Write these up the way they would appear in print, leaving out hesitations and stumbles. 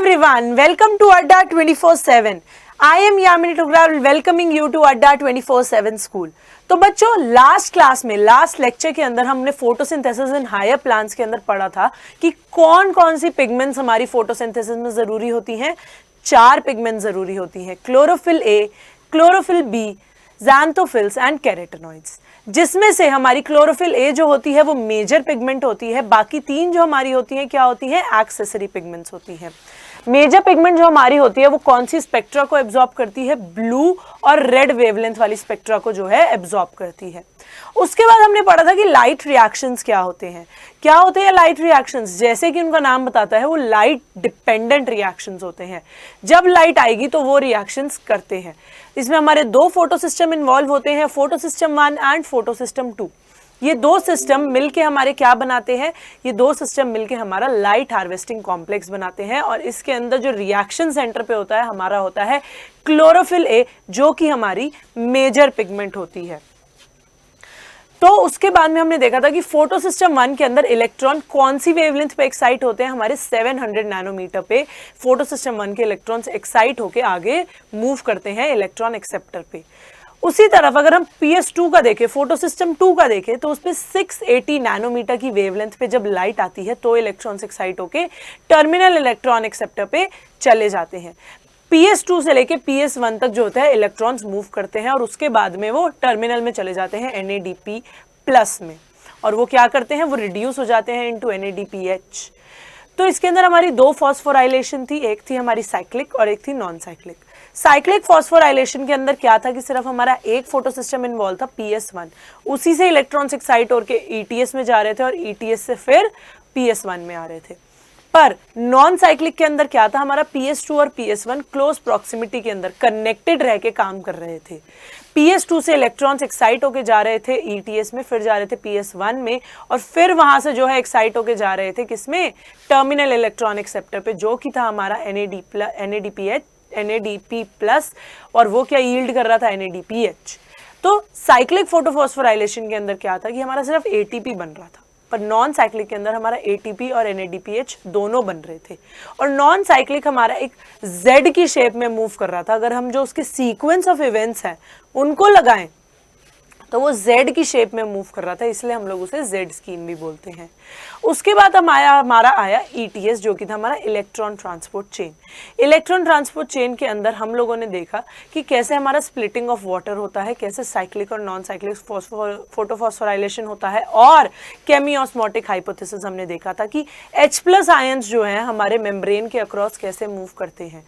everyone, welcome to Adda 24/7. I am Yamini Tugral welcoming you to Adda 24/7 School. तो बच्चों last class में last lecture के अंदर हमने फोटोसिंथेसिस इन हायर प्लांट्स के अंदर पढ़ा था कि कौन कौन सी पिगमेंट्स हमारी फोटोसिंथेसिस में जरूरी होती हैं। 4 पिगमेंट जरूरी होती हैं, chlorophyll A, chlorophyll B, xanthophylls and carotenoids, जिसमें से हमारी क्लोरोफिल ए जो होती है वो मेजर पिगमेंट होती है, बाकी 3 जो हमारी होती हैं क्या होती हैं, एक्सेसरी पिगमेंट्स होती हैं। मेजर पिगमेंट जो हमारी होती है वो कौन सी स्पेक्ट्रा को एब्जॉर्ब करती है, ब्लू और रेड वेवलेंथ वाली स्पेक्ट्रा को जो है एब्जॉर्ब करती है। उसके बाद हमने पढ़ा था कि लाइट रिएक्शंस क्या होते हैं। क्या होते हैं लाइट रिएक्शंस? जैसे कि उनका नाम बताता है वो लाइट डिपेंडेंट रिएक्शंस होते हैं। जब लाइट आएगी तो वो रिएक्शंस करते हैं। इसमें हमारे 2 फोटो सिस्टम इन्वॉल्व होते हैं, photo system 1 and photo system 2। ये 2 सिस्टम मिलके हमारे क्या बनाते हैं, ये 2 सिस्टम मिलके हमारा लाइट हार्वेस्टिंग कॉम्प्लेक्स बनाते हैं। और इसके अंदर जो रिएक्शन सेंटर पे होता है हमारा होता है क्लोरोफिल ए, जो कि हमारी मेजर पिगमेंट होती है। तो उसके बाद में हमने देखा था कि फोटो सिस्टम 1 के अंदर इलेक्ट्रॉन कौन सी वेवलेंथ पे एक्साइट होते हैं, हमारे 700 नैनोमीटर पे फोटो सिस्टम 1 के इलेक्ट्रॉन्स एक्साइट होके आगे मूव करते हैं इलेक्ट्रॉन एक्सेप्टर पे। उसी तरफ अगर हम PS2 का देखें, फोटो सिस्टम 2 का देखें, तो उस पर 680 नैनोमीटर की वेवलेंथ पे जब लाइट आती है तो इलेक्ट्रॉन्स एक्साइट होके टर्मिनल इलेक्ट्रॉन एक्सेप्टर पे चले जाते हैं। PS2 से लेके PS1 तक जो होता है इलेक्ट्रॉन्स मूव करते हैं और उसके बाद में वो टर्मिनल में चले जाते हैं NADP+ में, और वो क्या करते हैं, वो रिड्यूस हो जाते हैं इनटू NADPH। तो इसके अंदर हमारी 2 फॉस्फोराइलेशन थी, एक थी हमारी साइक्लिक और एक थी नॉन साइक्लिक। साइक्लिक फॉस्फोराइलेशन के अंदर क्या था कि सिर्फ हमारा एक फोटो सिस्टम इन्वॉल्व था PS1, उसी से इलेक्ट्रॉन्स एक्साइट होकर ETS में जा रहे थे और ETS से फिर PS1 में आ रहे थे। पर नॉन साइक्लिक के अंदर क्या था, हमारा PS2 और PS1 क्लोज प्रॉक्सिमिटी के अंदर कनेक्टेड रह के काम कर रहे थे। PS2 से इलेक्ट्रॉन्स एक्साइट होके जा रहे थे ETS में, फिर जा रहे थे PS1 में, और फिर वहां से जो है एक्साइट होके जा रहे थे किसमें, टर्मिनल इलेक्ट्रॉन एक्सेप्टर पे, जो कि था हमारा NADP+, और वो क्या यील्ड कर रहा था, NADPH। तो साइक्लिक फोटोफॉस्फोराइलेशन के अंदर क्या था कि हमारा सिर्फ ATP बन रहा था, पर नॉन साइक्लिक के अंदर हमारा ATP और NADPH दोनों बन रहे थे। और नॉन साइक्लिक हमारा एक Z की शेप में मूव कर रहा था। अगर हम जो उसके सीक्वेंस ऑफ इवेंट्स हैं उनको लगाएं तो वो Z की शेप में मूव कर रहा था, इसलिए हम लोग उसे Z स्कीन भी बोलते हैं। उसके बाद हमारा आया ETS, जो कि था हमारा electron transport chain. Electron transport chain के अंदर हम लोगों ने देखा कि कैसे हमारा स्प्लिटिंग ऑफ वाटर होता है, कैसे साइक्लिक और नॉन साइक्लिक फोटोफॉस्फोराइलेशन होता है, और केमियोस्मोटिक हाइपोथेसिस हमने देखा था कि H+ आयंस जो है हमारे मेम्ब्रेन के अक्रॉस कैसे मूव करते हैं।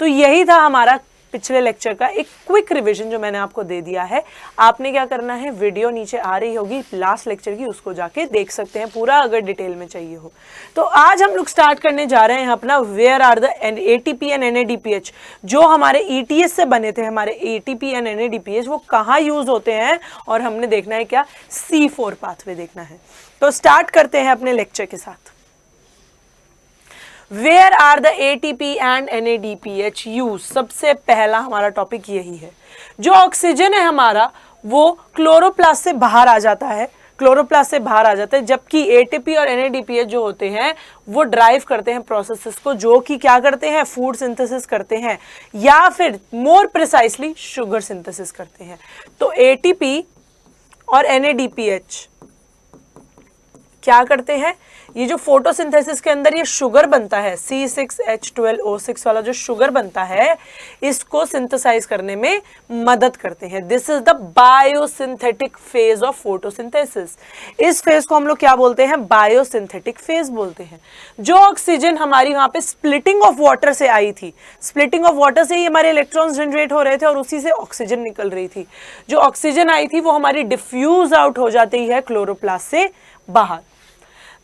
तो यही था हमारा पिछले लेक्चर का एक क्विक रिवीजन जो मैंने आपको दे दिया है। आपने क्या करना है, वीडियो नीचे आ रही होगी लास्ट लेक्चर की, उसको जाके देख सकते हैं पूरा अगर डिटेल में चाहिए हो। तो आज हम लोग स्टार्ट करने जा रहे हैं अपना where are the ATP and NADPH। जो हमारे ETS से बने थे हमारे ATP एंड NADPH, वो कहाँ यूज होते हैं, और हमने देखना है क्या, C4 पाथवे देखना है। तो स्टार्ट करते हैं अपने लेक्चर के साथ। Where are the ATP and NADPH used? सबसे पहला हमारा टॉपिक यही है। जो ऑक्सीजन है हमारा वो क्लोरोप्लास्ट से बाहर आ जाता है, जबकि ATP और NADPH जो होते हैं वो ड्राइव करते हैं प्रोसेसेस को, जो कि क्या करते हैं, फूड सिंथेसिस करते हैं, या फिर मोर प्रिसाइसली शुगर सिंथेसिस करते हैं। तो ATP और NADPH क्या करते हैं, ये जो फोटोसिंथेसिस के अंदर ये शुगर बनता है, C6H12O6 वाला जो शुगर बनता है, इसको सिंथेसाइज करने में मदद करते हैं। This is the biosynthetic phase of photosynthesis. इस फेज को हम लोग क्या बोलते हैं, बायोसिंथेटिक फेज बोलते हैं। जो ऑक्सीजन हमारी वहां पे स्प्लिटिंग ऑफ वाटर से आई थी, स्प्लिटिंग ऑफ वाटर से ही हमारे इलेक्ट्रॉन्स जनरेट हो रहे थे और उसी से ऑक्सीजन निकल रही थी। जो ऑक्सीजन आई थी वो हमारी डिफ्यूज आउट हो जाती है क्लोरोप्लास्ट से बाहर।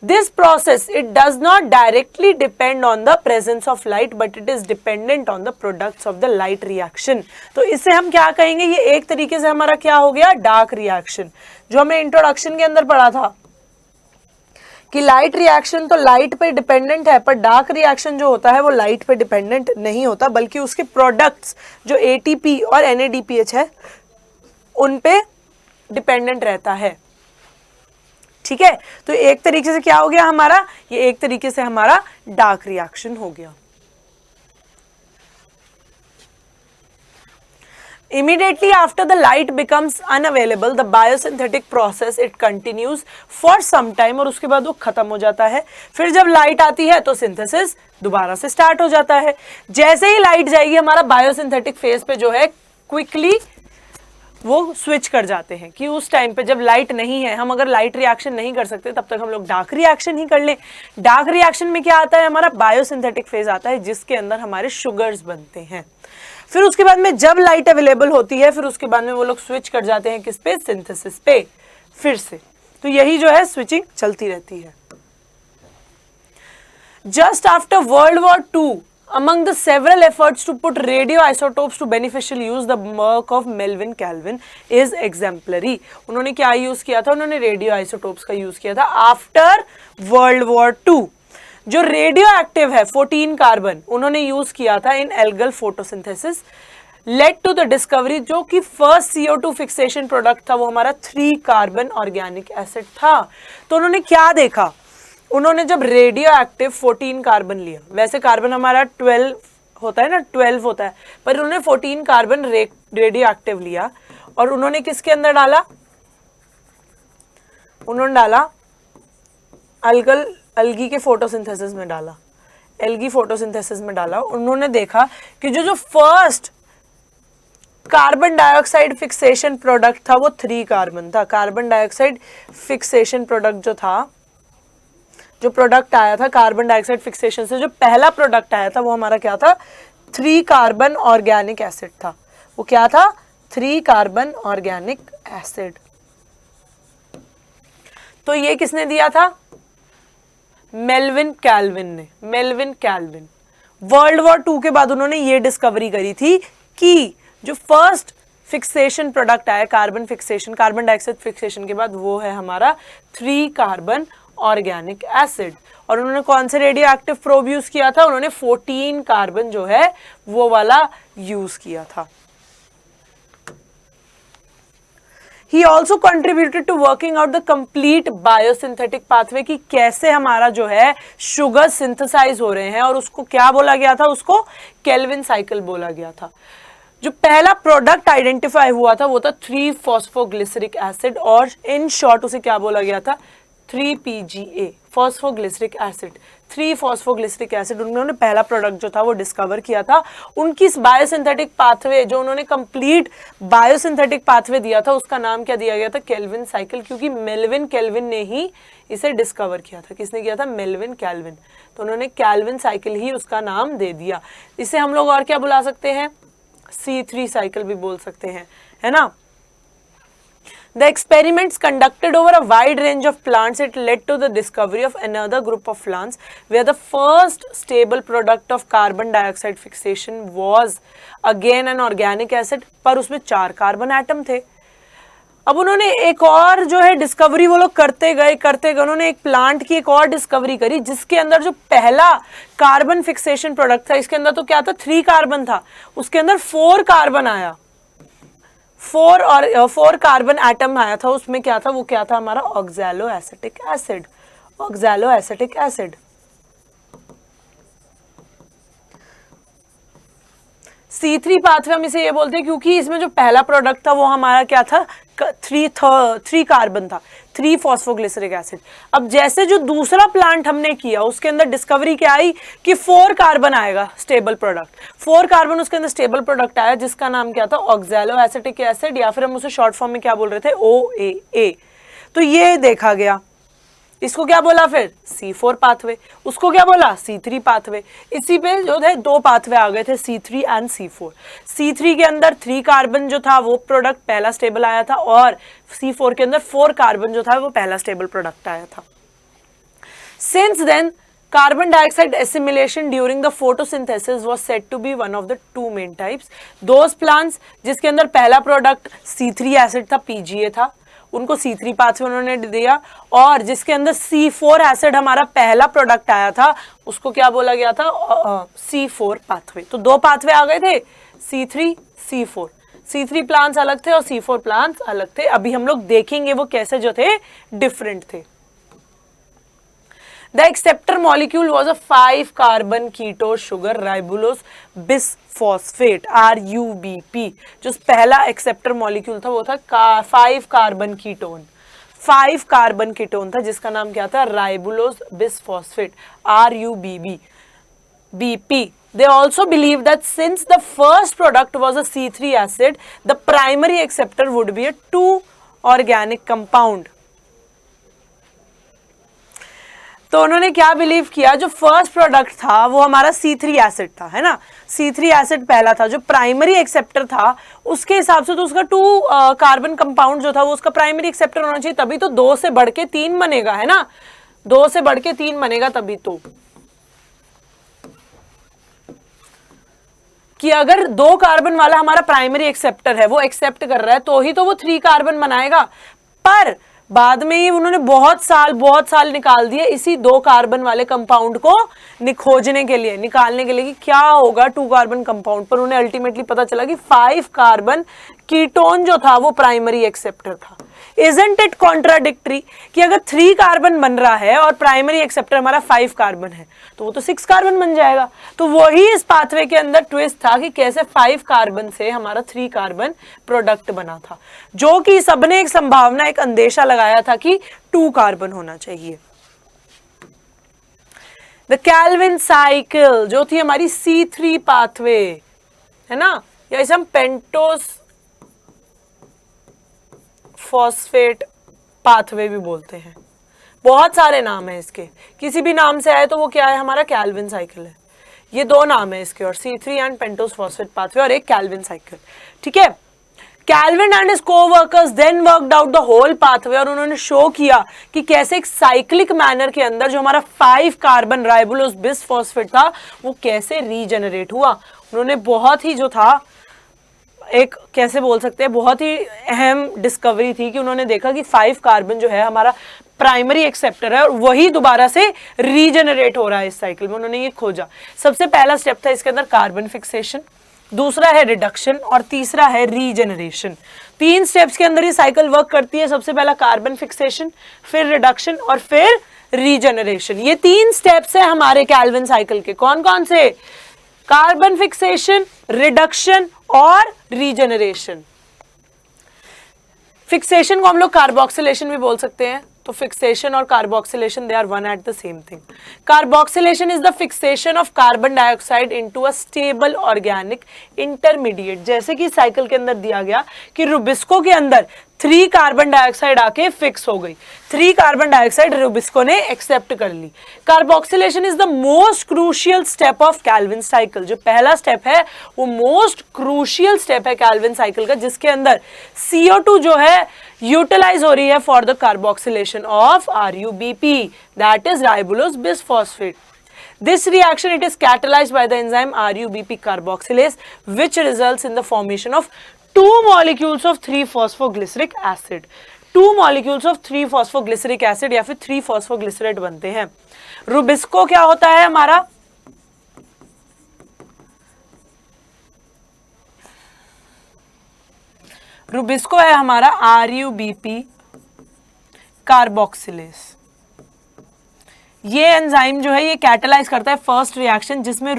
This process, it does not directly depend on the presence of light, but it is dependent on the products of the light reaction. तो इसे हम क्या कहेंगे, ये एक तरीके से हमारा क्या हो गया, डार्क रिएक्शन। जो हमने इंट्रोडक्शन के अंदर पढ़ा था कि लाइट रिएक्शन तो लाइट पे डिपेंडेंट है, पर डार्क रिएक्शन जो होता है वो लाइट पे डिपेंडेंट नहीं होता, बल्कि उसके प्रोडक्ट्स जो ATP और NADPH है उन पे डिपेंडेंट रहता है। ठीक है, तो एक तरीके से क्या हो गया हमारा, ये एक तरीके से हमारा डार्क रिएक्शन हो गया। Immediately after the light becomes unavailable, the biosynthetic process it continues for some time, और उसके बाद वो खत्म हो जाता है। फिर जब लाइट आती है तो सिंथेसिस दोबारा से स्टार्ट हो जाता है। जैसे ही लाइट जाएगी हमारा बायोसिंथेटिक फेज पे जो है क्विकली वो स्विच कर जाते हैं कि उस टाइम पे जब लाइट नहीं है, हम अगर लाइट रिएक्शन नहीं कर सकते तब तक हम लोग डार्क रिएक्शन ही कर लें। डार्क रिएक्शन में क्या आता है, हमारा बायोसिंथेटिक फेज आता है जिसके अंदर हमारे शुगर्स बनते हैं। फिर उसके बाद में जब लाइट अवेलेबल होती है फिर उसके बाद में वो लोग स्विच कर जाते हैं किस पे, सिंथेसिस पे फिर से। तो यही जो है स्विचिंग चलती रहती है। Just after world war II, among the several efforts to put radioisotopes to beneficial use, the work of Melvin Calvin is exemplary. उन्होंने क्या यूज किया था, उन्होंने रेडियो आइसोटोप्स का यूज किया था आफ्टर वर्ल्ड वॉर II। जो रेडियो एक्टिव है 14 कार्बन उन्होंने यूज किया था in algal photosynthesis, led to the discovery, जो कि फर्स्ट CO2 फिक्सेशन प्रोडक्ट था वो हमारा 3 कार्बन ऑर्गेनिक एसिड था। तो उन्होंने क्या देखा, उन्होंने जब रेडियो एक्टिव 14 कार्बन लिया, वैसे कार्बन हमारा 12 होता है ना, 12 होता है, पर उन्होंने 14 कार्बन रेडियो एक्टिव लिया और उन्होंने किसके अंदर डाला, उन्होंने डाला अलगी के फोटोसिंथेसिस में डाला, एल्गी फोटोसिंथेसिस में डाला। उन्होंने देखा कि जो first carbon dioxide fixation product था वो 3 कार्बन था। कार्बन डाइऑक्साइड फिक्सेशन प्रोडक्ट जो था, जो प्रोडक्ट आया था कार्बन डाइऑक्साइड फिक्सेशन से, जो पहला प्रोडक्ट आया था वो हमारा क्या था, 3 कार्बन ऑर्गेनिक एसिड था। वो क्या था, 3 कार्बन ऑर्गेनिक एसिड। तो ये किसने दिया था, मेल्विन कैल्विन ने। Melvin Calvin world war II के बाद उन्होंने ये डिस्कवरी करी थी कि जो फर्स्ट फिक्सेशन प्रोडक्ट आया carbon fixation, carbon dioxide fixation के बाद, वो है हमारा 3 कार्बन ऑर्गेनिक एसिड। और उन्होंने कौन से रेडियो एक्टिव प्रोब यूज किया था, उन्होंने 14 कार्बन जो है वो वाला यूज किया था। He also contributed to working out the complete biosynthetic pathway कि कैसे हमारा जो है शुगर सिंथेसाइज हो रहे हैं, और उसको क्या बोला गया था, उसको केल्विन साइकिल बोला गया था। जो पहला प्रोडक्ट आइडेंटिफाई हुआ था वो था 3 फॉस्फोग्लिसरिक एसिड, और इन शॉर्ट उसे क्या बोला गया था, 3PGA, phosphoglyceric acid. 3 phosphoglyceric acid उन्होंने पहला प्रोडक्ट जो था वो डिस्कवर किया था। उनकी इस बायोसिंथेटिक पाथवे, जो उन्होंने कंप्लीट बायोसिंथेटिक पाथवे दिया था, उसका नाम क्या दिया गया था, केल्विन साइकिल, क्योंकि मेल्विन केल्विन ने ही इसे डिस्कवर किया था। किसने किया था, मेल्विन कैल्विन। तो उन्होंने कैल्विन साइकिल ही उसका नाम दे दिया। इसे हम लोग और क्या बुला सकते हैं, C3 साइकिल भी बोल सकते हैं, है ना। The experiments conducted over a wide range of plants, it led to the discovery of another group of plants where the first stable product of carbon dioxide fixation was again an organic acid, पर उसमें 4 carbon atom थे। अब उन्होंने एक और जो है discovery वो लोग करते गए, उन्होंने एक प्लांट की एक और डिस्कवरी करी जिसके अंदर जो पहला कार्बन फिक्सेशन प्रोडक्ट था, इसके अंदर तो क्या था, 3 कार्बन था, उसके अंदर 4 कार्बन आया, 4 कार्बन एटम आया था। उसमें क्या था, वो क्या था, हमारा oxalo acetic acid. Oxalo acetic acid C3 pathway हम इसे ये बोलते हैं क्योंकि इसमें जो पहला प्रोडक्ट था वो हमारा क्या था, 3 कार्बन था, 3 फॉस्फोग्लिसरिक एसिड। अब जैसे जो दूसरा प्लांट हमने किया उसके अंदर डिस्कवरी क्या आई कि 4 कार्बन आएगा स्टेबल प्रोडक्ट, 4 कार्बन उसके अंदर स्टेबल प्रोडक्ट आया जिसका नाम क्या था, ऑक्सैलो एसिटिक एसिड, या फिर हम उसे शॉर्ट फॉर्म में क्या बोल रहे थे, OAA। तो ये देखा गया, इसको क्या बोला फिर, C4 पाथवे, उसको क्या बोला, C3 पाथवे। इसी पे जो थे 2 पाथवे आ गए थे, C3 एंड C4। C3 के अंदर 3 कार्बन जो था वो प्रोडक्ट पहला स्टेबल आया था, और C4 के अंदर 4 कार्बन जो था वो पहला स्टेबल प्रोडक्ट आया था। Since then carbon dioxide assimilation during the photosynthesis was said to be one of the 2 main types. Those plants जिसके अंदर पहला प्रोडक्ट C3 एसिड था, PGA था, उनको C3 पाथवे उन्होंने दिया, और जिसके अंदर C4 एसिड हमारा पहला प्रोडक्ट आया था उसको क्या बोला गया था, C4 पाथवे। तो 2 पाथवे आ गए थे, C3 C4। C3 प्लांट्स अलग थे और C4 प्लांट्स अलग थे। अभी हम लोग देखेंगे वो कैसे जो थे डिफरेंट थे। The acceptor molecule was a 5 carbon keto sugar ribulose bisphosphate RUBP. जो पहला acceptor molecule था वो था 5 carbon ketone, 5 carbon ketone था जिसका नाम क्या था, ribulose bisphosphate RUBB BP. They also believe that since the first product was a C3 acid, the primary acceptor would be a 2 organic compound. तो उन्होंने क्या बिलीव किया, जो फर्स्ट प्रोडक्ट था वो हमारा C3 एसिड था, है ना, C3 एसिड पहला था, जो प्राइमरी एक्सेप्टर था उसके हिसाब से तो उसका 2 कार्बन कंपाउंड जो था वो उसका प्राइमरी एक्सेप्टर होना चाहिए, तभी तो 2 से बढ़ के 3 बनेगा, है ना, 2 से बढ़ के 3 बनेगा तभी तो, कि अगर 2 कार्बन वाला हमारा प्राइमरी एक्सेप्टर है, वो एक्सेप्ट कर रहा है तो ही तो वो 3 कार्बन बनाएगा। पर बाद में ही उन्होंने बहुत साल निकाल दिए इसी 2 कार्बन वाले कंपाउंड को खोजने के लिए, निकालने के लिए कि क्या होगा 2 कार्बन कंपाउंड, पर उन्हें अल्टीमेटली पता चला कि 5 कार्बन कीटोन जो था वो प्राइमरी एक्सेप्टर था। Isn't it contradictory कि अगर 3 कार्बन बन रहा है और प्राइमरी एक्सेप्टर हमारा 5 कार्बन है तो वो तो 6 कार्बन बन जाएगा। तो वही इस पाथवे के अंदर ट्विस्ट था कि कैसे 5 कार्बन से हमारा 3 कार्बन प्रोडक्ट बना था, जो कि सबने एक संभावना, एक अंदेशा लगाया था कि 2 कार्बन होना चाहिए। द कैल्विन साइकिल जो थी हमारी C3 पाथवे, है ना, या इसे हम पेंटोस फॉस्फेट पाथवे भी बोलते हैं, बहुत सारे नाम है इसके, किसी भी नाम से आए तो वो क्या है, हमारा कैल्विन साइकिल है। ये 2 नाम है इसके, और C3 and pentose phosphate pathway और एक कैल्विन साइकिल, ठीक है। Calvin and his coworkers then worked out the whole pathway, और उन्होंने शो किया कि कैसे एक साइक्लिक मैनर के अंदर जो हमारा 5 कार्बन राइबुलोस बिसफॉस्फेट था वो कैसे रीजनरेट हुआ। उन्होंने बहुत ही जो था एक, कैसे बोल सकते हैं, बहुत ही अहम डिस्कवरी थी कि उन्होंने देखा कि 5 कार्बन जो है हमारा प्राइमरी एक्सेप्टर है और वही दोबारा से रीजनरेट हो रहा है इस साइकिल में। उन्होंने ये खोजा। सबसे पहला स्टेप था इसके अंदर कार्बन फिक्सेशन, दूसरा है रिडक्शन और तीसरा है रीजनरेशन। 3 स्टेप्स के अंदर ये साइकिल वर्क करती है। सबसे पहला कार्बन फिक्सेशन, फिर रिडक्शन और फिर रीजनरेशन। ये 3 स्टेप्स है हमारे कैल्विन साइकिल के। कौन कौन से? कार्बन फिक्सेशन, रिडक्शन और रीजनरेशन। फिक्सेशन को हम लोग कार्बोक्सिलेशन भी बोल सकते हैं। तो फिक्सेशन और carboxylation they are one at the same thing. Carboxylation is the fixation of carbon dioxide into a stable organic intermediate. जैसे कि साइकिल के अंदर दिया गया कि रुबिस्को के अंदर 3 कार्बन डाइऑक्साइड आके फिक्स हो गई। 3 कार्बन डाइऑक्साइड रुबिस्को ने एक्सेप्ट कर ली। Carboxylation is the most crucial step of Calvin cycle. जो पहला स्टेप है वो मोस्ट क्रूशियल स्टेप है कैल्विन साइकिल का, जिसके अंदर CO2 जो है यूटिलाइज हो रही है for the carboxylation of RUBP, that is ribulose bisphosphate. This reaction it is catalyzed by the enzyme RUBP carboxylase, which results in the formation of 2 molecules of 3-phosphoglyceric acid. 2 molecules of 3-phosphoglyceric acid या फिर 3-phosphoglycerate बनते हैं। Rubisco क्या होता है हमारा? Rubisco है हमारा RUBP कार्बोक्सिलेस। ये एंजाइम जो है ये कैटलाइज करता है फर्स्ट रिएक्शन, जिसमें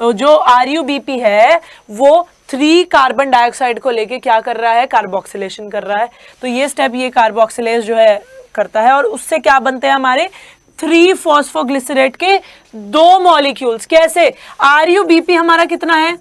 जो RUBP है वो 3 कार्बन डाइऑक्साइड को लेके क्या कर रहा है? कार्बोक्सिलेशन कर रहा है। तो ये स्टेप ये कार्बोक्सिलेस जो है करता है और उससे क्या बनते हैं हमारे 3-फॉस्फोग्लिसरेट के 2 मॉलिक्यूल्स। कैसे? RUBP हमारा कितना है?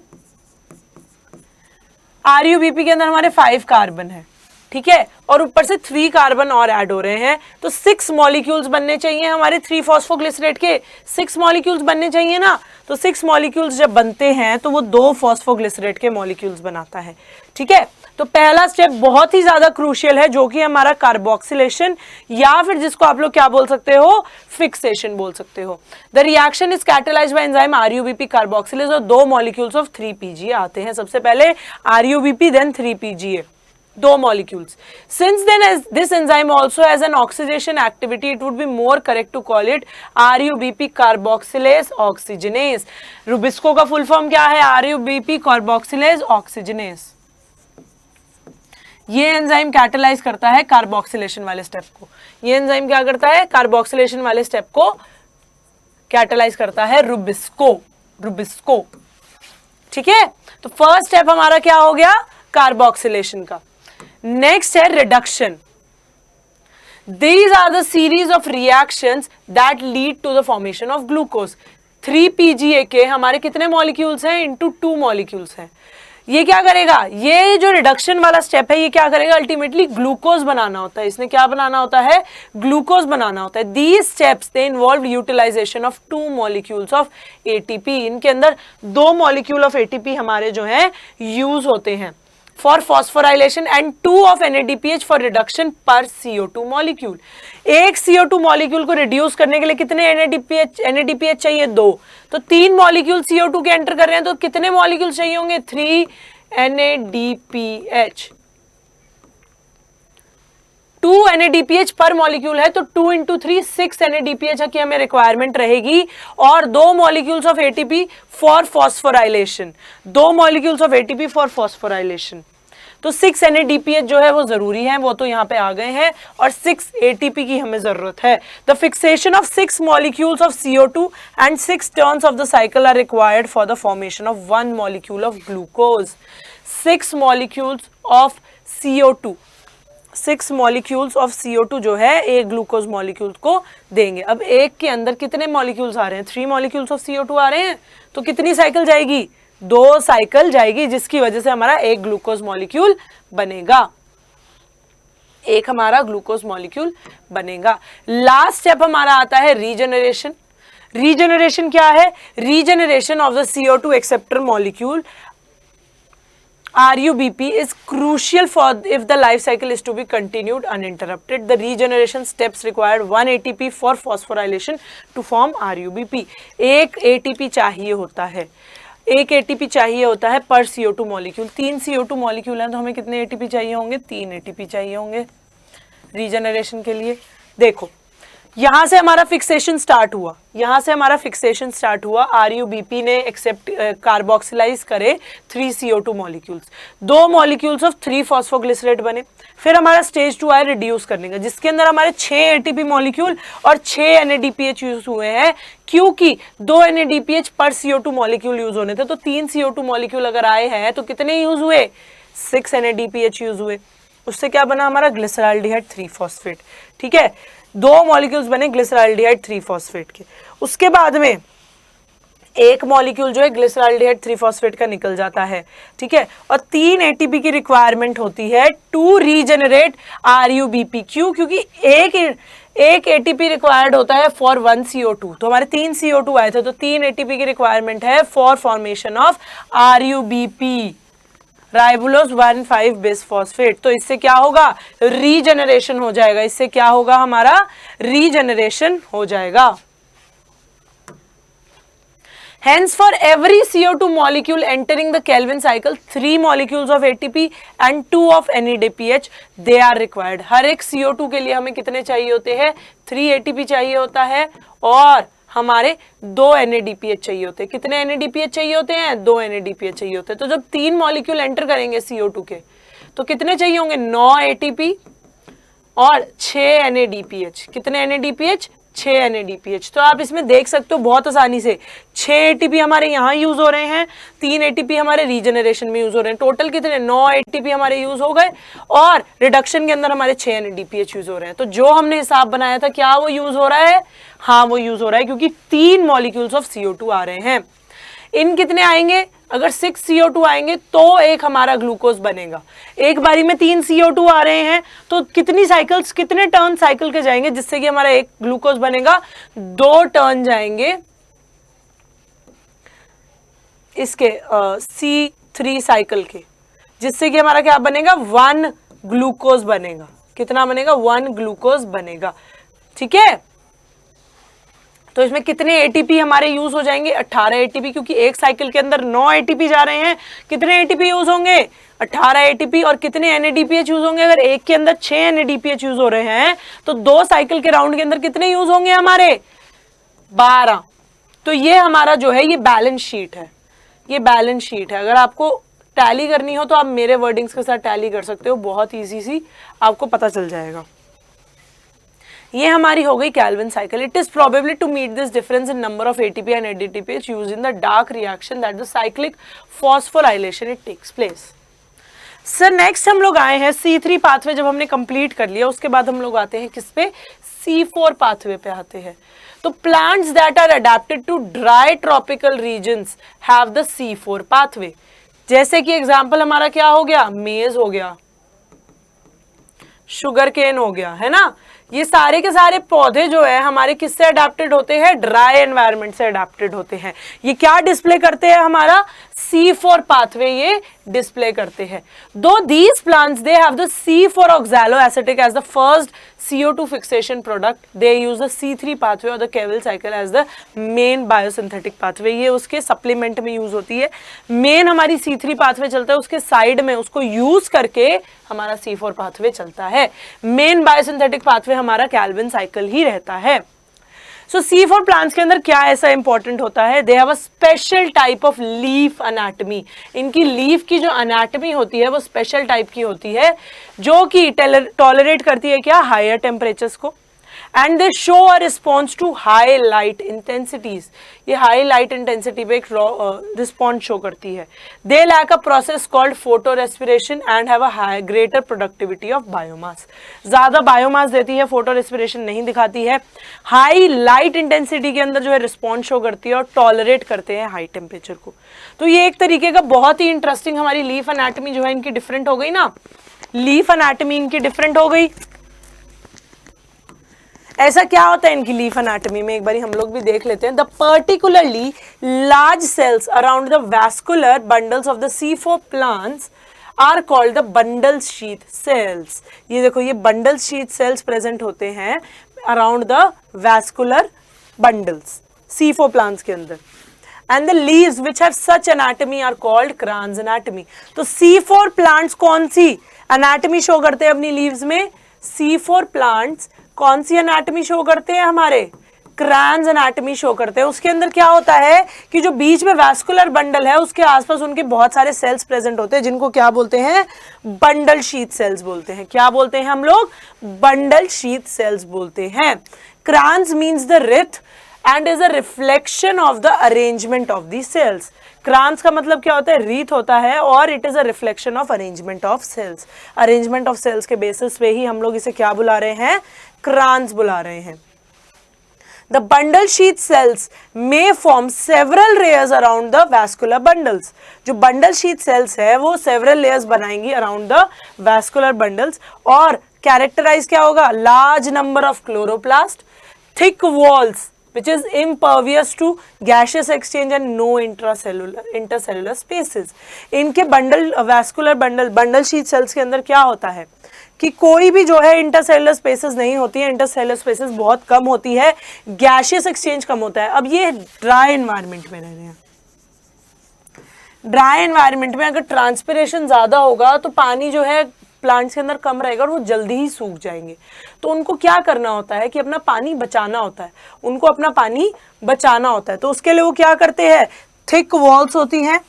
RUBP के अंदर हमारे 5 कार्बन है, ठीक है, और ऊपर से 3 कार्बन और ऐड हो रहे हैं, तो 6 मॉलिक्यूल्स बनने चाहिए हमारे 3-फॉस्फोग्लिसरेट के। 6 मॉलिक्यूल्स बनने चाहिए ना। तो 6 मॉलिक्यूल्स जब बनते हैं तो वो 2-फॉस्फोग्लिसरेट के मॉलिक्यूल्स बनाता है, ठीक है। तो पहला स्टेप बहुत ही ज्यादा क्रूशियल है, जो कि हमारा कार्बोक्सिलेशन या फिर जिसको आप लोग क्या बोल सकते हो? फिक्सेशन बोल सकते हो। The reaction is catalysed bye enzyme RUBP carboxylase और 2 मॉलिक्यूल्स ऑफ 3-PGA आते हैं। सबसे पहले RUBP then 3-PGA, 2 molecules. Since then, as this enzyme also has an oxidation activity, it would be more correct to call it RUBP carboxylase oxygenase. Rubisco का full form क्या है? RUBP carboxylase oxygenase. ये enzyme catalyse करता है carboxylation वाले step को। ये enzyme क्या करता है? कार्बोक्सिलेशन वाले स्टेप को कैटालाइज करता है, रुबिस्को। ठीक है, तो फर्स्ट स्टेप हमारा क्या हो गया? कार्बोक्सिलेशन का। नेक्स्ट है reduction. These are the series of reactions that lead to the formation of glucose. 3PGAK हमारे कितने मॉलिक्यूल्स हैं? इनटू 2 मॉलिक्यूल्स हैं। ये क्या करेगा? ये जो रिडक्शन वाला स्टेप है ये क्या करेगा? अल्टीमेटली ग्लूकोज बनाना होता है। इसने क्या बनाना होता है? ग्लूकोज बनाना होता है। These steps they involve utilization of 2 molecules of ATP. इनके अंदर 2 मॉलिक्यूल ऑफ ATP हमारे जो हैं यूज होते हैं for phosphorylation and 2 of NADPH for reduction पर CO2 मॉलिक्यूल। एक CO2 मॉलिक्यूल को रिड्यूस करने के लिए कितने NADPH चाहिए? 2। तो 3 मॉलिक्यूल CO2 के एंटर कर रहे हैं तो कितने मॉलिक्यूल चाहिए होंगे? 3 NADPH। 2 NADPH पर मॉलिक्यूल है तो 2 इंटू 3 6 NADPH की हमें रिक्वायरमेंट रहेगी और 2 molecules of ATP for phosphorylation. 2 molecules of ATP for phosphorylation. तो 6 NADPH जो है वो जरूरी है, वो तो यहाँ पे आ गए हैं, और 6 ATP की हमें जरूरत है। The fixation of 6 molecules of CO2 and 6 turns of the cycle are required for the formation of 1 molecule of glucose. 6 molecules of CO2, 6 molecules of CO2 जो है एक ग्लूकोज मॉलिक्यूल को देंगे। अब एक के अंदर कितने मॉलिक्यूल्स आ रहे हैं? 3 मॉलिक्यूल्स ऑफ CO2 आ रहे हैं, तो कितनी साइकिल जाएगी? 2 साइकिल जाएगी, जिसकी वजह से हमारा एक ग्लूकोज मॉलिक्यूल बनेगा। एक हमारा ग्लूकोज मॉलिक्यूल बनेगा। लास्ट स्टेप हमारा आता है रीजनरेशन। रीजनरेशन क्या है? Regeneration of the CO2 acceptor molecule RUBP is crucial for if the life cycle is to be continued uninterrupted. The regeneration steps required 1 ATP for phosphorylation to form RUBP. एक ATP चाहिए होता है, एक ATP चाहिए होता है पर CO2 molecule. 3 CO2 molecule हैं तो हमें कितने ATP चाहिए होंगे? 3 ATP चाहिए होंगे रीजनरेशन के लिए। देखो यहां से हमारा फिक्सेशन स्टार्ट हुआ, यहां से हमारा फिक्सेशन स्टार्ट हुआ। RUBP ने एक्सेप्ट कार्बोक्सिलाइज करे 3 CO2 molecules, 2 molecules of 3 phosphoglycerate बने। फिर हमारा स्टेज 2 आया रिड्यूस करने का, जिसके अंदर हमारे 6 ATP मॉलिक्यूल और 6 NADPH यूज हुए हैं, क्योंकि 2 NADPH पर CO2 मॉलिक्यूल यूज होने थे। तो 3 CO2 मॉलिक्यूल अगर आए हैं तो कितने यूज हुए? 6 NADPH यूज हुए। उससे क्या बना? हमारा ग्लिसरॉल्डिहाइड 3 फॉस्फेट। ठीक है, 2 मॉलिक्यूल्स बने ग्लिसरॉल्डिहाइड 3 फॉस्फेट के। उसके बाद में एक मॉलिक्यूल जो है ग्लिसरॉल्डिहाइड 3 फॉस्फेट का निकल जाता है। ठीक है, और 3 ATP की रिक्वायरमेंट होती है टू रीजनरेट RUBP। क्यों? क्योंकि एक ATP रिक्वायर्ड होता है फॉर 1 CO2। तो हमारे 3 CO2 आए थे तो 3 ATP की रिक्वायरमेंट है for formation of RUBP, ribulose 1,5 bisphosphate. तो इससे क्या होगा? रीजनरेशन हो जाएगा। इससे क्या होगा? हमारा रीजनरेशन हो जाएगा। Hence, for every CO2 molecule entering the Calvin cycle, 3 molecules of ATP and 2 of NADPH they are required. हर एक CO2 के लिए हमें कितने चाहिए होते हैं? 3 ATP चाहिए होता है और हमारे 2 NADPH चाहिए होते हैं। कितने NADPH चाहिए होते हैं? 2 NADPH चाहिए होते हैं। तो जब 3 मॉलिक्यूल एंटर करेंगे CO2 के तो कितने चाहिए होंगे? 9 ATP और 6 NADPH। कितने NADPH? 6 NADPH। तो आप इसमें देख सकते हो बहुत आसानी से 6 ATP हमारे यहाँ यूज हो रहे हैं, 3 ATP हमारे रीजनरेशन में यूज हो रहे हैं। टोटल कितने? 9 ATP हमारे यूज हो गए और रिडक्शन के अंदर हमारे 6 NADPH यूज हो रहे हैं। तो जो हमने हिसाब बनाया था क्या वो यूज हो रहा है? हाँ, वो यूज हो रहा है, क्योंकि 3 मॉलिक्यूल्स ऑफ CO2 आ रहे हैं। इन कितने आएंगे? अगर 6 CO2 आएंगे तो एक हमारा ग्लूकोज बनेगा। एक बारी में 3 CO2 आ रहे हैं तो कितनी साइकिल्स, कितने टर्न साइकिल के जाएंगे जिससे कि हमारा एक ग्लूकोज बनेगा? 2 टर्न जाएंगे इसके C3 साइकिल के, जिससे कि हमारा क्या बनेगा? 1 ग्लूकोज बनेगा। कितना बनेगा? 1 ग्लूकोज बनेगा। ठीक है, तो इसमें कितने ATP हमारे यूज हो जाएंगे? 18 ATP, क्योंकि एक साइकिल के अंदर 9 ATP जा रहे हैं। कितने ATP यूज होंगे? 18 ATP। और कितने NADPH यूज होंगे? अगर एक के अंदर 6 NADPH यूज हो रहे हैं तो 2 साइकिल के राउंड के अंदर कितने यूज होंगे हमारे? 12। तो ये हमारा जो है ये बैलेंस शीट है, ये बैलेंस शीट है। अगर आपको टैली करनी हो तो आप मेरे वर्डिंग्स के साथ टैली कर सकते हो, बहुत ईजी सी आपको पता चल जाएगा। ये हमारी हो गई Calvin cycle. It is probably to meet this difference in number of ATP and ADTP use in the dark reaction that the cyclic phosphorylation it takes place. Sir next हम लोग आए हैं C3 पाथवे। जब हमने complete कर लिया उसके बाद हम लोग आते हैं किस पे, C4 पाथवे पे आते हैं। तो plants that are adapted to dry tropical regions have the C4 pathway. जैसे कि एग्जांपल हमारा क्या हो गया, मेज हो गया, शुगर केन हो गया, है ना। ये सारे के सारे पौधे जो है हमारे किससे अडेप्टेड होते हैं, ड्राई एनवायरनमेंट से अडेप्टेड होते हैं। ये क्या डिस्प्ले करते हैं, हमारा C4 पाथवे ये डिस्प्ले करते हैं। दो these plants they have the C4 oxaloacetic as the first CO2 fixation product, they use the C3 pathway or the Kevil cycle as the main biosynthetic pathway। ये उसके supplement में use होती है। Main हमारी C3 pathway चलता है, उसके side में उसको यूज करके हमारा C4 पाथवे चलता है। मेन बायोसिंथेटिक पाथवे हमारा कैल्विन साइकिल ही रहता है। सो C4 प्लांट्स के अंदर क्या ऐसा इंपॉर्टेंट होता है, they have a special type of leaf anatomy. इनकी लीफ की जो अनाटमी होती है वो स्पेशल टाइप की होती है, जो कि टॉलरेट करती है क्या, हायर टेम्परेचर्स को। And they show a response to high light intensities. ये हाई लाइट इंटेंसिटी पे एक रिस्पॉन्स शो करती है। They lack a process called photorespiration and have a greater productivity of biomass. ज्यादा बायोमास देती है, photo respiration नहीं दिखाती है। हाई लाइट इंटेंसिटी के अंदर जो है रिस्पॉन्स शो करती है और टॉलरेट करते हैं हाई टेम्परेचर को। तो ये एक तरीके का बहुत ही इंटरेस्टिंग हमारी लीफ एनाटमी जो है इनकी डिफरेंट हो गई ना, लीफ एनाटमी इनकी डिफरेंट हो गई। ऐसा क्या होता है इनकी लीफ एनाटमी में, एक बार हम लोग भी देख लेते हैं। The particularly large cells around the vascular bundles of the C4 plants are called the bundle sheath cells. ये देखो, ये बंडल शीथ सेल्स प्रेजेंट होते हैं around the vascular bundles C4 plants के अंदर। And the leaves which have such anatomy are called Kranz anatomy. तो C4 plants कौन सी anatomy show करते हैं अपनी लीव्स में, C4 प्लांट्स कौन सी एनाटमी शो करते हैं, हमारे क्रांस एनाटमी शो करते हैं। उसके अंदर क्या होता है कि जो बीच में वैस्कुलर बंडल है उसके आसपास उनके बहुत सारे सेल्स प्रेजेंट होते हैं, जिनको क्या बोलते हैं, बंडल शीथ सेल्स बोलते हैं। क्या बोलते हैं हम लोग, बंडल शीथ सेल्स बोलते हैं। Kranz means the wreath and is a reflection of the arrangement of the cells. Kranz का मतलब क्या होता है, रीथ होता है, और it is a reflection of arrangement of cells. Arrangement of cells के बेसिस पे ही हम लोग इसे क्या बुला रहे हैं, क्रांस बुला रहे हैं। The bundle sheath cells may form several layers around the vascular bundles। जो bundle sheath cells है वो several layers बनाएंगी around the vascular bundles, और characterize क्या होगा, large number of chloroplast, thick walls which is impervious to gaseous exchange and no intercellular spaces। इनके vascular bundle sheath cells के अंदर क्या होता है कि कोई भी जो है इंटरसेलुलर स्पेसेस नहीं होती है, इंटरसेलुलर स्पेसेस बहुत कम होती है, गैशियस एक्सचेंज कम होता है। अब ये ड्राई एनवायरनमेंट में रह रहे हैं। ड्राई एनवायरनमेंट में अगर ट्रांसपिरेशन ज्यादा होगा तो पानी जो है प्लांट्स के अंदर कम रहेगा और वो जल्दी ही सूख जाएंगे। तो उनको क्या करना होता है कि अपना पानी बचाना होता है, उनको अपना पानी बचाना होता है। तो उसके लिए वो क्या करते हैं, थिक वॉल्स होती हैं,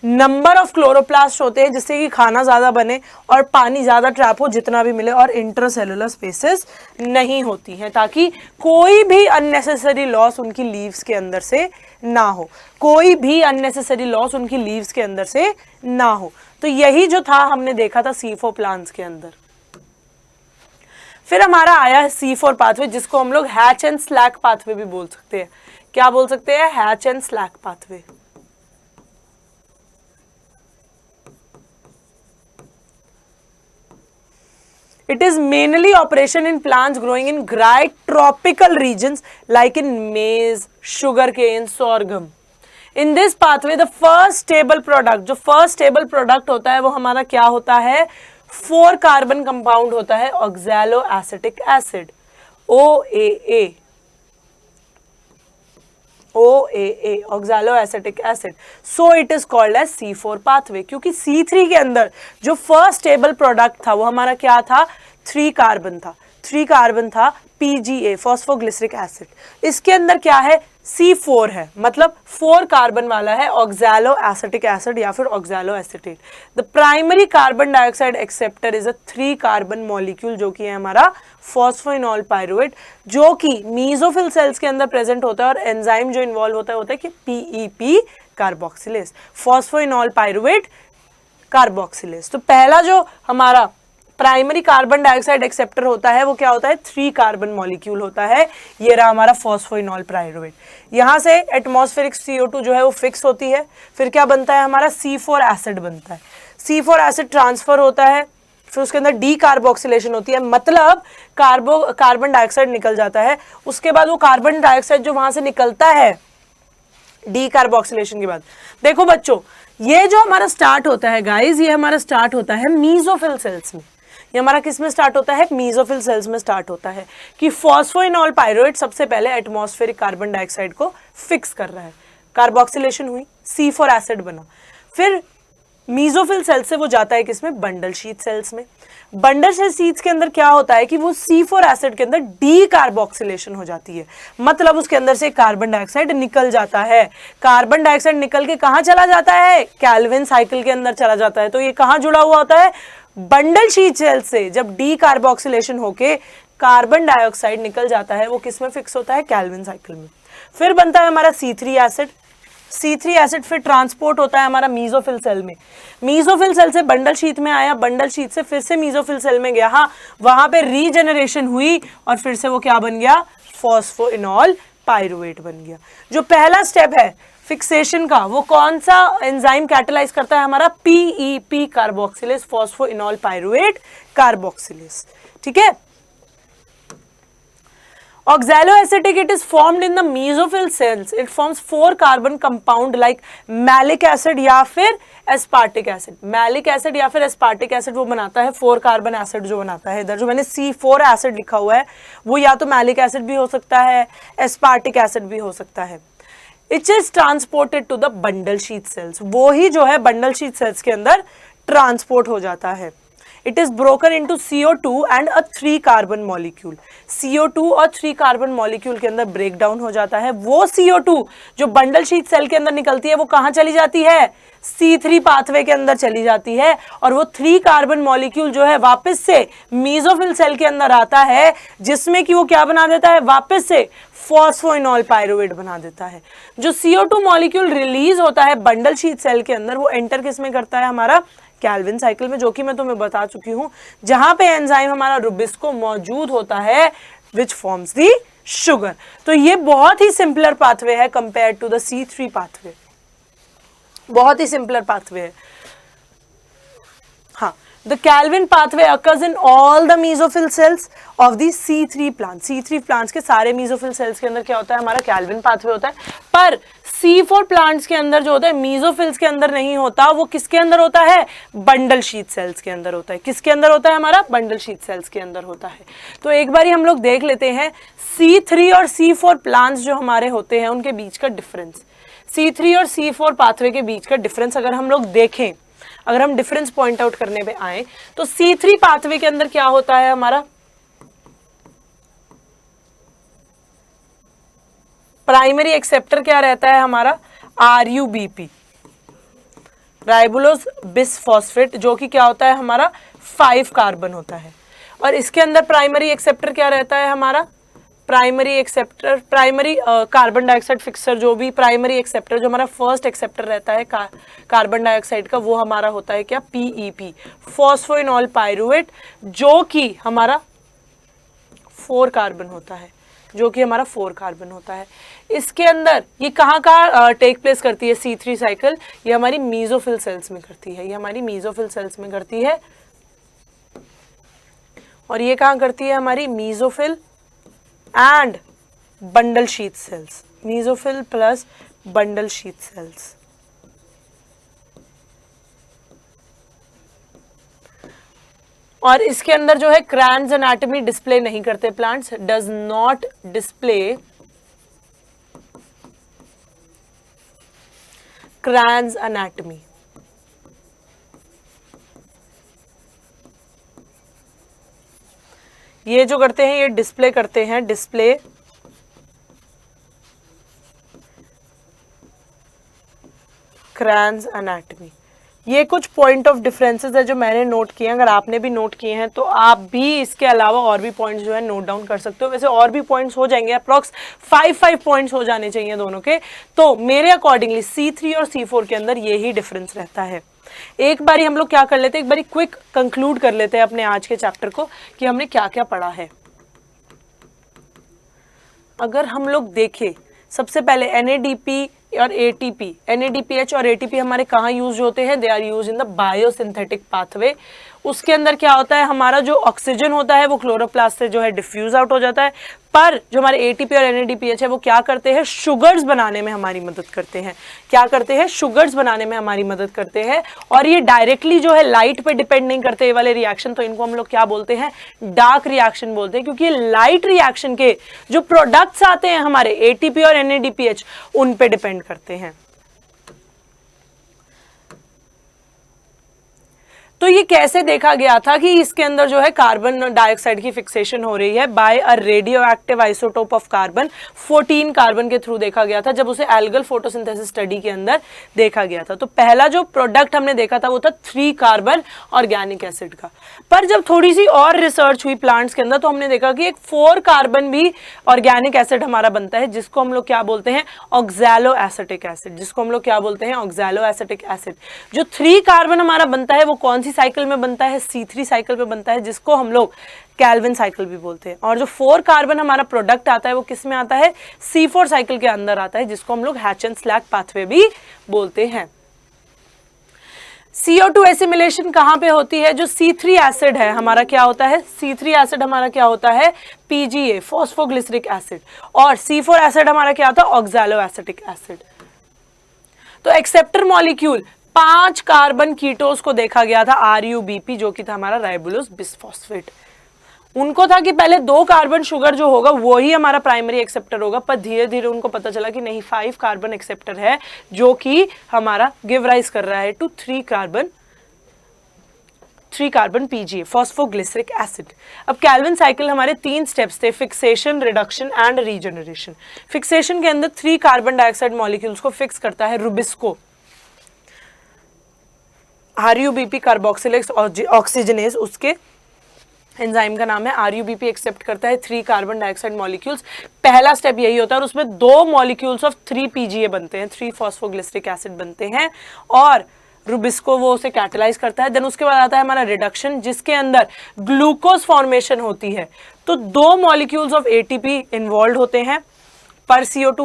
नंबर ऑफ क्लोरोप्लास्ट होते हैं जिससे कि खाना ज्यादा बने और पानी ज्यादा ट्रैप हो जितना भी मिले, और इंटरसेलुलर स्पेसेस नहीं होती हैं ताकि कोई भी अननेसेसरी लॉस उनकी लीव्स के अंदर से ना हो, कोई भी अननेसेसरी लॉस उनकी लीव्स के अंदर से ना हो। तो यही जो था हमने देखा था C4 प्लांट्स के अंदर। फिर हमारा आया है C4 पाथवे, जिसको हम लोग हैच एंड स्लैक पाथवे भी बोल सकते हैं। क्या बोल सकते हैं, hatch and slack pathway. It is mainly operation in plants growing in dry tropical regions like in maize, sugarcane, sorghum. In this pathway, the first stable product, जो first stable product होता है वो हमारा क्या होता है, 4 कार्बन कंपाउंड होता है oxaloacetic acid, OAA, oxaloacetic acid. So it is called as C4 pathway। क्योंकि C3 के अंदर जो फर्स्ट स्टेबल प्रोडक्ट था वो हमारा क्या था, 3 कार्बन था, 3 कार्बन था PGA, फॉस्फोग्लिसरिक एसिड। इसके अंदर क्या है, C4 है, मतलब 4 कार्बन वाला है, ऑक्सैलो एसिटिक एसिड या फिर oxalo acetate. The primary carbon dioxide acceptor is a 3 carbon molecule, जो कि है हमारा फॉस्फोइनॉल पायरुवेट, जो कि मीजोफिल सेल्स के अंदर प्रेजेंट होता है, और एंजाइम जो इन्वॉल्व होता है कि PEP carboxylase, phosphoenol pyruvate carboxylase. तो पहला जो हमारा प्राइमरी कार्बन डाइऑक्साइड एक्सेप्टर होता है वो क्या होता है, 3 कार्बन मॉलिक्यूल होता है। ये रहा हमारा फॉस्फोइनॉल पायरुवेट। यहाँ से एटमॉस्फेरिक CO2 जो है वो फिक्स होती है, फिर क्या बनता है हमारा C4 एसिड बनता है। C4 एसिड ट्रांसफर होता है, फिर उसके अंदर डी कार्बोक्सिलेशन होती है, मतलब कार्बन डाइऑक्साइड निकल जाता है। उसके बाद वो कार्बन डाइऑक्साइड जो वहां से निकलता है डी कार्बोक्सिलेशन के बाद, देखो बच्चों ये जो हमारा स्टार्ट होता है गाइस, ये हमारा स्टार्ट होता है मीजोफिल सेल्स में। ये हमारा किस में स्टार्ट होता है, मीजोफिल सेल्स में स्टार्ट होता है कि फॉस्फोइनॉल पायरुवेट सबसे पहले एटमॉस्फेरिक कार्बन डाइऑक्साइड को फिक्स कर रहा है, कार्बोक्सिलेशन हुई, C4 एसिड बना, फिर मीजोफिल सेल से वो जाता है किसमें, बंडल शीथ सेल्स में। बंडल शीथ के अंदर क्या होता है कि वो C4 एसिड के अंदर डी कार्बोक्सिलेशन हो जाती है, मतलब उसके अंदर से कार्बन डाइऑक्साइड निकल जाता है। कार्बन डाइऑक्साइड निकल के कहाँ चला जाता है, कैल्विन साइकिल के अंदर चला जाता है। तो ये कहाँ जुड़ा हुआ होता है, बंडल शीथ सेल से जब डी कार्बोक्सिलेशन होके कार्बन डाइऑक्साइड निकल जाता है, वो किस में फिक्स होता है, कैल्विन साइकिल में। फिर बनता है हमारा C3 एसिड। C3 एसिड फिर ट्रांसपोर्ट होता है हमारा मीजोफिल सेल में, मीजोफिल सेल से बंडल शीथ में आया, बंडल शीथ से फिर से मीजोफिल सेल में गया, हाँ वहां पे रीजेनरेशन हुई और फिर से वो क्या बन गया, फॉस्फोइनॉल पायरुवेट बन गया। जो पहला स्टेप है फिक्सेशन का, वो कौन सा एंजाइम कैटालाइज करता है, हमारा PEP carboxylase, phosphoenol pyruvate carboxylase. ठीक है, oxaloacetic, it is formed in the mesophyll cells. It forms 4 carbon compound like malic acid या फिर aspartic acid. Malic acid या फिर aspartic acid वो बनाता है, 4 कार्बन एसिड जो बनाता है। इधर जो मैंने C4 एसिड लिखा हुआ है वो या तो मैलिक एसिड भी हो सकता है, एस्पार्टिक एसिड भी हो सकता है। It is transported to the bundle sheath cells. वो ही जो है बंडल शीथ सेल्स के अंदर ट्रांसपोर्ट हो जाता है। It is broken into CO2 and a 3 carbon molecule. CO2 और 3 कार्बन मॉलिक्यूल के अंदर ब्रेक डाउन हो जाता है। वो CO2 जो बंडल शीथ सेल के अंदर निकलती है वो कहाँ चली जाती है, C3 पाथवे के अंदर चली जाती है, और वो 3 कार्बन मॉलिक्यूल जो है वापस से मीजोफिल सेल के अंदर आता है, जिसमें कि वो क्या बना देता है, वापस से फॉस्फोइनॉल पायरुवेट बना देता है। जो CO2 मॉलिक्यूल रिलीज होता है बंडल शीथ सेल के अंदर, वो एंटर किस में करता है, हमारा कैल्विन साइकिल में, जो कि मैं तुम्हें बता चुकी हूं, जहां पे एंजाइम हमारा रुबिस्को मौजूद होता है विच फॉर्म्स दी शुगर। तो ये बहुत ही सिंपलर पाथवे है compare to the C3 pathway, बहुत ही सिंपलर पाथवे है। हाँ, the Calvin pathway occurs in all the mesophyll cells of the C3 plants. C3 plants के सारे mesophyll cells के अंदर क्या होता है, हमारा Calvin pathway होता है, पर C4 प्लांट्स के अंदर जो होता है मीजोफिल्स के अंदर नहीं होता, वो किसके अंदर होता है, बंडल शीथ सेल्स के अंदर होता है। किसके अंदर होता है, हमारा बंडल शीथ सेल्स के अंदर होता है। तो एक बार हम लोग देख लेते हैं C3 और C4 प्लांट्स जो हमारे होते हैं उनके बीच का डिफरेंस। C3 और C4 पाथवे के बीच का डिफरेंस अगर हम लोग देखें, अगर हम डिफरेंस पॉइंट आउट करने पे आए, तो C3 पाथवे के अंदर क्या होता है, हमारा प्राइमरी एक्सेप्टर क्या रहता है, हमारा RUBP, राइबुलोज बिसफॉस्फेट, जो कि क्या होता है, हमारा 5 कार्बन होता है। और इसके अंदर प्राइमरी एक्सेप्टर क्या रहता है, हमारा primary acceptor, primary carbon dioxide fixer, जो भी प्राइमरी एक्सेप्टर जो हमारा फर्स्ट एक्सेप्टर रहता है कार्बन डाइऑक्साइड का, वो हमारा होता है क्या, PEP, फॉस्फोइनॉल पायरुवेट, जो कि हमारा 4 कार्बन होता है, जो कि हमारा 4 कार्बन होता है। इसके अंदर ये कहाँ का टेक प्लेस करती है C3 साइकिल, ये हमारी मीजोफिल सेल्स में करती है, ये हमारी मीजोफिल सेल्स में करती है। और ये कहाँ करती है, हमारी mesophyll and bundle sheath sales, mesophyll plus bundle sheath sales. और इसके अंदर जो है क्रैन्स एनाटॉमी डिस्प्ले नहीं करते plants, does not display Kranz anatomy. ये जो करते हैं ये डिस्प्ले करते हैं, डिस्प्ले क्रैन्स एनाटमी। ये कुछ पॉइंट ऑफ डिफरेंसेस है जो मैंने नोट किए हैं, अगर आपने भी नोट किए हैं तो आप भी इसके अलावा और भी पॉइंट्स जो है नोट डाउन कर सकते हो। वैसे और भी पॉइंट्स हो जाएंगे, अप्रॉक्स 5 पॉइंट्स हो जाने चाहिए दोनों के। तो मेरे अकॉर्डिंगली C3 और C4 के अंदर यही डिफरेंस रहता है। एक बारी हम लोग क्या कर लेते हैं, एक बारी क्विक कंक्लूड कर लेते हैं अपने आज के चैप्टर को कि हमने क्या क्या पढ़ा है। अगर हम लोग देखें सबसे पहले NADP और ATP, NADPH और ATP हमारे कहाँ यूज होते हैं, they are use in the biosynthetic pathway. उसके अंदर क्या होता है, हमारा जो ऑक्सीजन होता है वो क्लोरोप्लास्ट से जो है डिफ्यूज आउट हो जाता है, पर जो हमारे ATP और NADPH है वो क्या करते हैं, शुगर्स बनाने में हमारी मदद करते हैं। क्या करते हैं, शुगर्स बनाने में हमारी मदद करते हैं। और ये डायरेक्टली जो है लाइट पे डिपेंड नहीं करते ये वाले रिएक्शन, तो इनको हम लोग क्या बोलते हैं, डार्क रिएक्शन बोलते हैं, क्योंकि ये लाइट रिएक्शन के जो प्रोडक्ट्स आते हैं हमारे ATP और NADPH उन पे डिपेंड करते हैं। तो ये कैसे देखा गया था कि इसके अंदर जो है कार्बन डाइऑक्साइड की फिक्सेशन हो रही है by a radioactive isotope of carbon 14 carbon के थ्रू देखा गया था, जब उसे एल्गल फोटोसिंथेसिस स्टडी के अंदर देखा गया था। तो पहला जो प्रोडक्ट हमने देखा था वो था 3 कार्बन ऑर्गेनिक एसिड का। पर जब थोड़ी सी और रिसर्च हुई प्लांट्स के अंदर तो हमने देखा कि एक 4 कार्बन भी ऑर्गेनिक एसिड हमारा बनता है, जिसको हम लोग क्या बोलते हैं, ऑक्सैलो एसिटिक एसिड। जिसको हम लोग क्या बोलते हैं, ऑक्सैलो एसिटिक एसिड। जो 3 कार्बन हमारा बनता है वो कौन सी साइकिल में बनता है, C3 साइकिल में बनता है, जिसको हम लोग कैल्विन साइकिल भी बोलते हैं। और जो 4 कार्बन हमारा प्रोडक्ट आता है वो किस में आता है, C4 साइकिल के अंदर आता है, जिसको हम लोग हैच एंड स्लैक पाथवे भी बोलते हैं। CO2 एसिमिलेशन कहां पे होती है, जो C3 एसिड है हमारा क्या होता है, C3 एसिड हमारा क्या होता है, PGA, फॉस्फोग्लिसरिक एसिड। और C4 एसिड हमारा क्या होता है, ऑक्सैलो एसिटिक एसिड। तो एक्सेप्टर मॉलिक्यूल 5 कार्बन कीटोस को देखा गया था, RUBP, जो कि था हमारा राइबोलोज बिसफॉस्फेट। उनको था कि पहले 2 कार्बन शुगर जो होगा वो ही हमारा प्राइमरी एक्सेप्टर होगा, पर धीरे धीरे उनको पता चला कि नहीं, 5 कार्बन एक्सेप्टर है जो कि हमारा गिव राइज कर रहा है to 3 carbon PGA, phosphoglyceric acid. अब कैल्विन साइकिल हमारे 3 स्टेप्स थे, fixation, reduction and regeneration. Fixation के अंदर 3 कार्बन डाइऑक्साइड मॉलिक्यूल्स को फिक्स करता है रुबिस्को, RUBP कार्बोक्सिलेज ऑक्सीजनेज, उसके एंजाइम का नाम है। RUBP एक्सेप्ट करता है 3 कार्बन डाइऑक्साइड मॉलिक्यूल्स। पहला स्टेप यही होता है, और उसमें 2 मॉलिक्यूल्स ऑफ 3 PGA बनते हैं, 3 फॉस्फोग्लिसरिक एसिड बनते हैं, और रुबिस्को वो उसे कैटेलाइज करता है। देन उसके बाद आता है हमारा रिडक्शन, जिसके अंदर ग्लूकोज फॉर्मेशन होती है। तो 2 मॉलिक्यूल्स ऑफ ATP इन्वॉल्व होते हैं पर CO2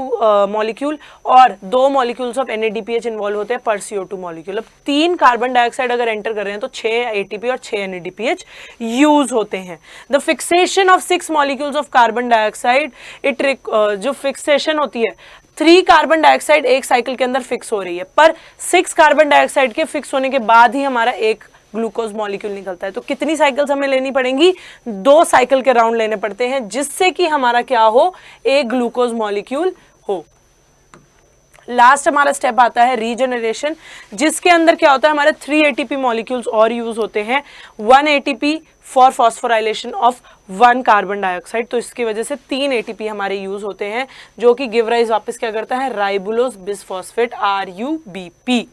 मॉलिक्यूल, और 2 मॉलिक्यूल्स ऑफ NADPH इन्वॉल्व होते हैं पर CO2 मॉलिक्यूल। अब 3 कार्बन डाइऑक्साइड अगर एंटर कर रहे हैं तो 6 ATP और 6 NADPH यूज होते हैं। The fixation of 6 molecules of carbon dioxide, जो फिक्सेशन होती है, 3 कार्बन डाइऑक्साइड एक साइकिल के अंदर फिक्स हो रही है, पर 6 कार्बन डाइऑक्साइड के फिक्स होने के बाद ही हमारा एक ग्लूकोज मॉलिक्यूल निकलता है। तो कितनी साइकिल्स हमें लेनी पड़ेंगी, 2 साइकिल के राउंड लेने पड़ते हैं, जिससे कि हमारा क्या हो, एक ग्लूकोज मॉलिक्यूल हो। लास्ट हमारा स्टेप आता है रीजनरेशन, जिसके अंदर क्या होता है, हमारे 3 ATP मॉलिक्यूल्स और यूज होते हैं, 1 ATP for phosphorylation of 1 carbon dioxide. तो इसकी वजह से 3 ATP हमारे यूज होते हैं, जो कि गिव राइज वापस क्या करता है, राइबोलोज बिसफॉस्फेट, RUBP।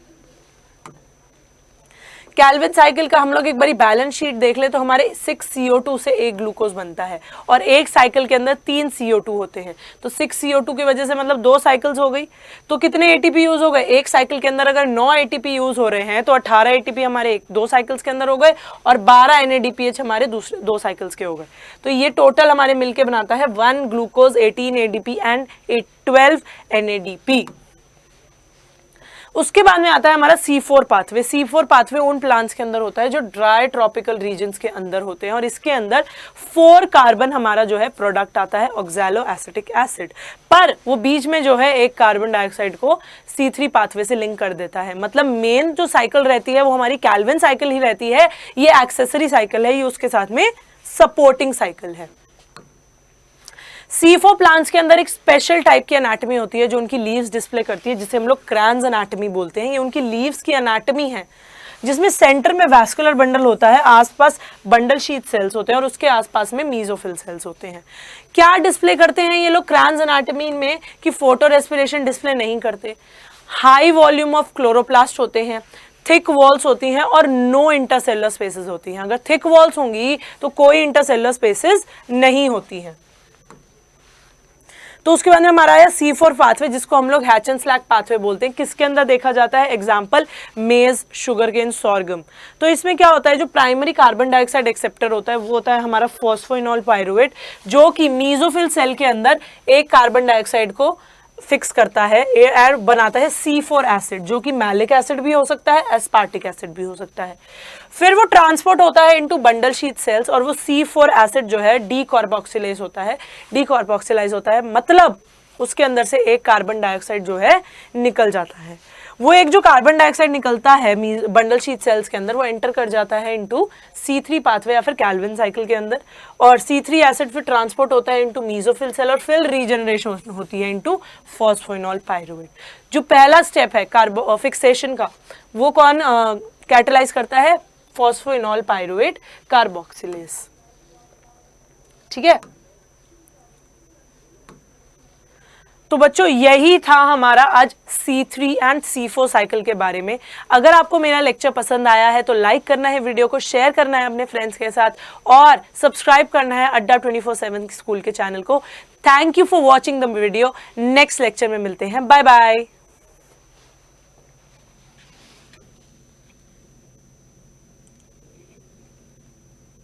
कैल्विन साइकिल का हम लोग एक बारी बैलेंस शीट देख ले तो हमारे 6 CO2 से 1 ग्लूकोज बनता है, और एक साइकिल के अंदर 3 CO2 होते हैं। तो 6 CO2 की वजह से मतलब 2 साइकिल्स हो गई। तो कितने ATP यूज हो गए, एक साइकिल के अंदर अगर 9 ATP यूज हो रहे हैं तो 18 ATP हमारे 2 साइकिल्स के अंदर हो गए, और 12 NADPH हमारे दूसरे 2 साइकिल्स के हो गए। तो ये टोटल हमारे मिलके बनाता है 1 ग्लूकोज, 18 ADP एंड 12 NADP। उसके बाद में आता है हमारा C4 पाथवे। C4 पाथवे उन प्लांट्स के अंदर होता है जो ड्राई ट्रॉपिकल रीजन्स के अंदर होते हैं, और इसके अंदर 4 कार्बन हमारा जो है प्रोडक्ट आता है, ऑक्सैलो एसिटिक एसिड। पर वो बीच में जो है एक कार्बन डाइऑक्साइड को C3 पाथवे से लिंक कर देता है। मतलब मेन जो साइकिल रहती है वो हमारी कैल्विन साइकिल ही रहती है, ये एक्सेसरी साइकिल है, ये उसके साथ में सपोर्टिंग साइकिल है। C4 प्लांट्स के अंदर एक स्पेशल टाइप की एनाटमी होती है जो उनकी लीव्स डिस्प्ले करती है, जिसे हम लोग क्रैन्स एनाटमी बोलते हैं। ये उनकी लीव्स की एनाटमी है। जिसमें सेंटर में वैस्कुलर बंडल होता है, आसपास बंडल शीथ सेल्स होते हैं और उसके आसपास में मीजोफिल सेल्स होते हैं। क्या डिस्प्ले करते हैं ये लोग क्रायन्स एनाटॉमी में कि फोटो रेस्पिरेशन डिस्प्ले नहीं करते। हाई वॉल्यूम ऑफ क्लोरोप्लास्ट होते हैं, थिक वॉल्स होती हैं और नो इंटरसेलुलर स्पेसेस होती हैं। अगर थिक वॉल्स होंगी तो कोई इंटरसेलुलर स्पेसेस नहीं होती हैं। तो उसके बाद में हमारा आया C4 पाथवे, जिसको हम लोग हैच एंड स्लैक पाथवे बोलते हैं। किसके अंदर देखा जाता है? एग्जाम्पल मेज, शुगरकेन, सॉर्गम। तो इसमें क्या होता है, जो प्राइमरी कार्बन डाइऑक्साइड एक्सेप्टर होता है वो होता है हमारा फॉस्फोइनोल पायरुवेट, जो कि मीजोफिल सेल के अंदर एक कार्बन डाइऑक्साइड को फिक्स करता है और बनाता है C4 एसिड, जो कि मैलिक एसिड भी हो सकता है, एस्पार्टिक एसिड भी हो सकता है। फिर वो ट्रांसपोर्ट होता है इनटू बंडल शीथ सेल्स और वो C4 एसिड जो है डीकार्बोक्सिलेज होता है, डीकार्बोक्सिलाइज होता है, मतलब उसके अंदर से एक कार्बन डाइऑक्साइड जो है निकल जाता है। वो एक जो कार्बन डाइऑक्साइड निकलता है बंडल शीथ सेल्स के अंदर, वो एंटर कर जाता है इनटू C3 पाथवे या फिर कैल्विन साइकिल के अंदर, और C3 एसिड फिर ट्रांसपोर्ट होता है इनटू मीजोफिल सेल और फिर रीजनरेशन होती है इनटू फॉस्फोइनोल पायरुवेट। जो पहला स्टेप है कार्बो फिक्सेशन का, वो कौन कैटालाइज करता है? Phosphoenol pyruvate carboxylase. ठीक है, तो बच्चों यही था हमारा आज C3 एंड C4 साइकिल के बारे में। अगर आपको मेरा लेक्चर पसंद आया है तो लाइक करना है, वीडियो को शेयर करना है अपने फ्रेंड्स के साथ और सब्सक्राइब करना है अड्डा 24/7 स्कूल के चैनल को। Thank you for watching the video. Next lecture में मिलते हैं। Bye bye.